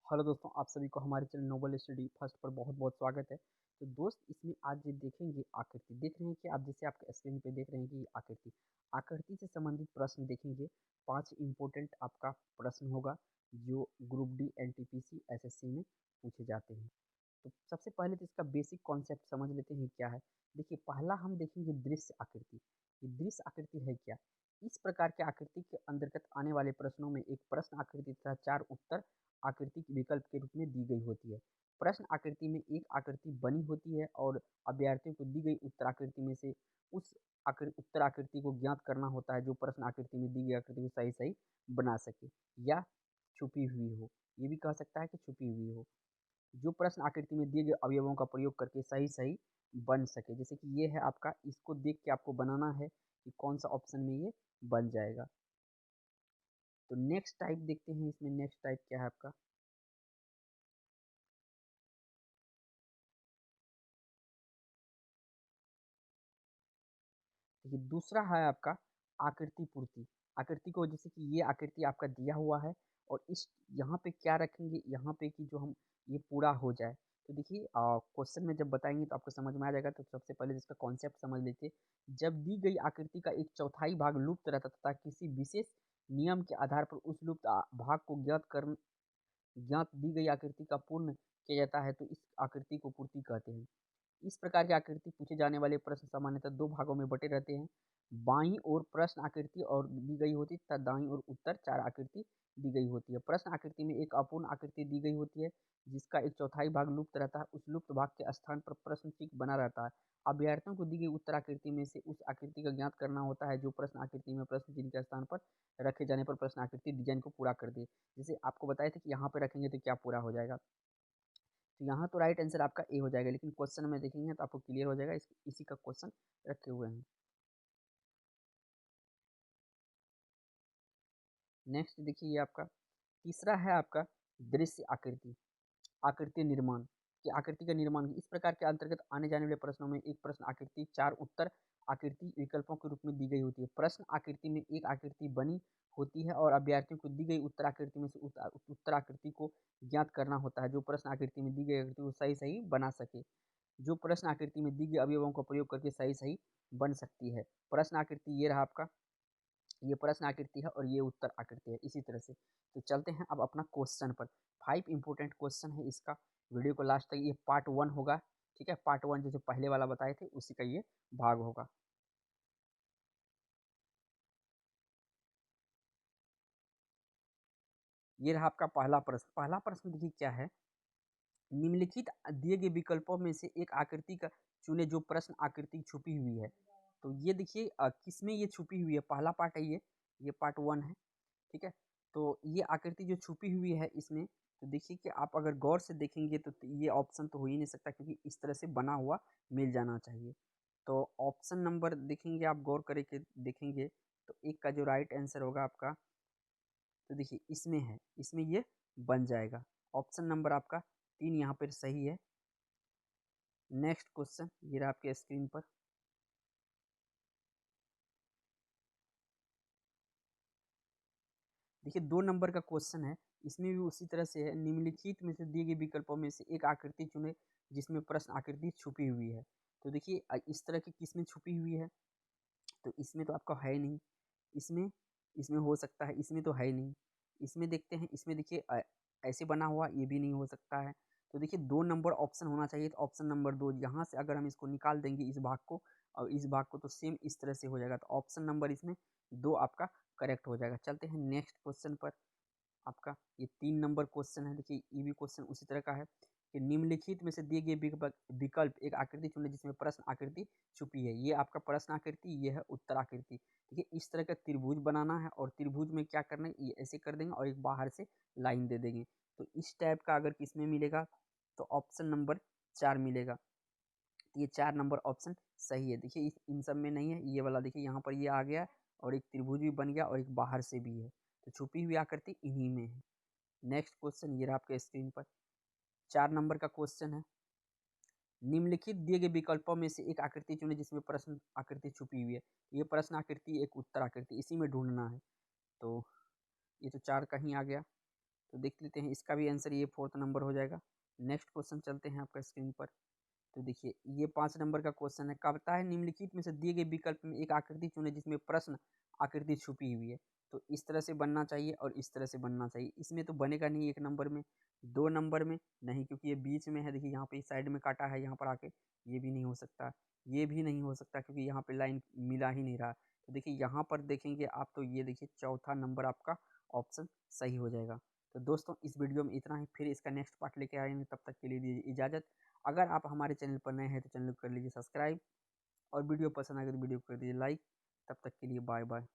Hello दोस्तों, आप सभी को हमारे चैनल नोबल स्टडी फर्स्ट पर बहुत बहुत स्वागत है। तो दोस्त, इसमें आज ये देखेंगे आकृति। देख रहे हैं कि आप जैसे आपके स्क्रीन पे देख रहे हैं कि आकृति आकृति से संबंधित प्रश्न देखेंगे। 5 इम्पोर्टेंट आपका प्रश्न होगा जो ग्रुप डी एनटीपीसी एसएससी में पूछे जाते हैं। तो सबसे पहले तो इसका बेसिक कॉन्सेप्ट समझ लेते हैं क्या है। देखिए, पहला हम देखेंगे दृश्य आकृति। ये दृश्य आकृति है क्या? इस प्रकार के आकृति के अंतर्गत आने वाले प्रश्नों में एक प्रश्न आकृति तथा 4 उत्तर आकृति के विकल्प के रूप में दी गई होती है। प्रश्न आकृति में एक आकृति बनी होती है और अभ्यर्थियों को दी गई उत्तर आकृति में से उस उत्तर आकृति को ज्ञात करना होता है जो प्रश्न आकृति में दी गई आकृति को सही सही बना सके या छुपी हुई हो। ये भी कह सकता है कि छुपी हुई हो, जो प्रश्न आकृति में दिए गए अवयवों का प्रयोग करके सही सही बन सके। जैसे कि ये है आपका, इसको देख के आपको बनाना है कि कौन सा ऑप्शन में ये बन जाएगा। तो नेक्स्ट टाइप देखते हैं, इसमें नेक्स्ट टाइप क्या है आपका। देखिए, दूसरा है आपका आकृति पूर्ति। आकृति को, जैसे कि ये आकृति आपका दिया हुआ है और इस यहाँ पे क्या रखेंगे, यहाँ पे कि जो हम ये पूरा हो जाए। तो देखिए, क्वेश्चन में जब बताएंगे तो आपको समझ में आ जाएगा। तो सबसे पहले इसका कॉन्सेप्ट समझ लीजिए। जब दी गई आकृति का एक चौथाई भाग लुप्त रहता तथा किसी विशेष नियम के आधार पर उस लुप्त भाग को ज्ञात दी गई आकृति का पूर्ण किया जाता है तो इस आकृति को पूर्ति कहते हैं। इस प्रकार की आकृति पूछे जाने वाले प्रश्न सामान्यतः 2 भागों में बटे रहते हैं। बाईं ओर प्रश्न आकृति और दी गई होती है तथा दाईं ओर उत्तर 4 आकृति दी गई होती है। प्रश्न आकृति में एक अपूर्ण आकृति दी गई होती है जिसका एक चौथाई भाग लुप्त रहता है। उस लुप्त भाग के स्थान पर प्रश्न चिन्ह बना रहता है। अभ्यर्थियों को दी गई उत्तर आकृति में से उस आकृति का ज्ञात करना होता है जो प्रश्न आकृति में प्रश्न चिन्ह के स्थान पर रखे जाने पर प्रश्न आकृति डिजाइन को पूरा कर दे। जैसे आपको बताया था कि यहाँ पे रखेंगे तो क्या पूरा हो जाएगा। तो यहाँ तो राइट आंसर आपका ए हो जाएगा, लेकिन क्वेश्चन में देखेंगे तो आपको क्लियर हो जाएगा। इसी का क्वेश्चन रखे हुए हैं। नेक्स्ट देखिए, ये आपका तीसरा है आपका दृश्य आकृति। आकृति निर्माण की आकृति का निर्माण इस प्रकार के अंतर्गत आने जाने वाले प्रश्नों में एक प्रश्न आकृति 4 उत्तर आकृति विकल्पों के रूप में दी गई होती है। प्रश्न आकृति में एक आकृति बनी होती है और अभ्यर्थियों को दी गई उत्तर आकृति में से उत्तर आकृति को ज्ञात करना होता है जो प्रश्न आकृति में दी गई आकृति को सही सही बना सके। जो प्रश्न आकृति में दी गई अवयवों का प्रयोग करके सही सही बन सकती है। प्रश्न आकृति ये रहा आपका, ये प्रश्न आकृति है और ये उत्तर आकृति है। इसी तरह से तो चलते हैं अब अपना क्वेश्चन पर। 5 इंपोर्टेंट क्वेश्चन है इसका। वीडियो को लास्ट तक, ये पार्ट 1 होगा। ठीक है, पार्ट 1 जो पहले वाला बताए थे उसी का ये भाग होगा। ये रहा आपका पहला प्रश्न। पहला प्रश्न देखिए क्या है। निम्नलिखित दिए गए विकल्पों में से एक आकृति का चुने जो प्रश्न आकृति छुपी हुई है। तो ये देखिए, किसमें ये छुपी हुई है। पहला पार्ट है ये पार्ट 1 है। ठीक है, तो ये आकृति जो छुपी हुई है इसमें, तो देखिए कि आप अगर गौर से देखेंगे तो ये ऑप्शन तो हो ही नहीं सकता क्योंकि इस तरह से बना हुआ मिल जाना चाहिए। तो ऑप्शन नंबर देखेंगे, आप गौर करके देखेंगे तो एक का जो राइट आंसर होगा आपका, तो देखिए इसमें है, इसमें ये बन जाएगा। ऑप्शन नंबर आपका 3 यहाँ पर सही है। नेक्स्ट क्वेश्चन ये रहा आपके स्क्रीन पर। देखिए 2 नंबर का क्वेश्चन है। इसमें भी उसी तरह से है। निम्नलिखित में से दिए गए विकल्पों में से एक आकृति चुने जिसमें प्रश्न आकृति छुपी हुई है। तो देखिए, इस तरह की किसमें छुपी हुई है, तो इसमें तो आपका है नहीं। इसमें इसमें हो सकता है, इसमें तो है ही नहीं। इसमें देखते हैं, इसमें देखिए ऐसे बना हुआ, ये भी नहीं हो सकता है। तो देखिए 2 नंबर ऑप्शन होना चाहिए। तो ऑप्शन नंबर 2 यहाँ से अगर हम इसको निकाल देंगे इस भाग को और इस भाग को, तो सेम इस तरह से हो जाएगा। तो ऑप्शन नंबर इसमें 2 आपका करेक्ट हो जाएगा। चलते हैं नेक्स्ट क्वेश्चन पर। आपका ये 3 नंबर क्वेश्चन है। देखिए ये भी क्वेश्चन उसी तरह का है कि निम्नलिखित में से दिए गए विकल्प एक आकृति चुने जिसमें प्रश्न आकृति छुपी है। ये आपका प्रश्न आकृति, ये है उत्तर आकृति। देखिए इस तरह का त्रिभुज बनाना है और त्रिभुज में क्या करना है, ये ऐसे कर देंगे और एक बाहर से लाइन दे देंगे। तो इस टाइप का अगर किसमें मिलेगा तो ऑप्शन नंबर 4 मिलेगा। तो ये 4 नंबर ऑप्शन सही है। देखिए इन सब में नहीं है, ये वाला देखिए यहाँ पर ये आ गया और एक त्रिभुज भी बन गया और एक बाहर से भी है। तो छुपी हुई आकृति इन्हीं में है। नेक्स्ट क्वेश्चन ये रहा आपके स्क्रीन पर। 4 नंबर का क्वेश्चन है। निम्नलिखित दिए गए विकल्पों में से एक आकृति चुने जिसमें प्रश्न आकृति छुपी हुई है। ये प्रश्न आकृति, एक उत्तर आकृति, इसी में ढूंढना है। तो ये तो 4 कहीं आ गया। तो देख लेते हैं, इसका भी आंसर ये 4th नंबर हो जाएगा। नेक्स्ट क्वेश्चन चलते हैं आपका स्क्रीन पर। तो देखिए ये 5 नंबर का क्वेश्चन है, कहता है निम्नलिखित में से दिए गए विकल्प में एक आकृति चुने जिसमें प्रश्न आकृति छुपी हुई है। तो इस तरह से बनना चाहिए और इस तरह से बनना चाहिए। इसमें तो बनेगा नहीं 1 नंबर में, 2 नंबर में नहीं, क्योंकि ये बीच में है। देखिए यहाँ पे साइड में काटा है, यहाँ पर आके ये भी नहीं हो सकता, ये भी नहीं हो सकता, क्योंकि यहाँ पे लाइन मिला ही नहीं रहा। तो देखिए यहाँ पर देखेंगे आप, तो ये देखिए चौथा नंबर आपका ऑप्शन सही हो जाएगा। तो दोस्तों इस वीडियो में इतना ही, फिर इसका नेक्स्ट पार्ट लेके आएंगे, तब तक के लिए दीजिए इजाज़त। अगर आप हमारे चैनल पर नए हैं तो चैनल को कर लीजिए सब्सक्राइब, और वीडियो पसंद आए तो वीडियो को कर दीजिए लाइक। तब तक के लिए बाय बाय।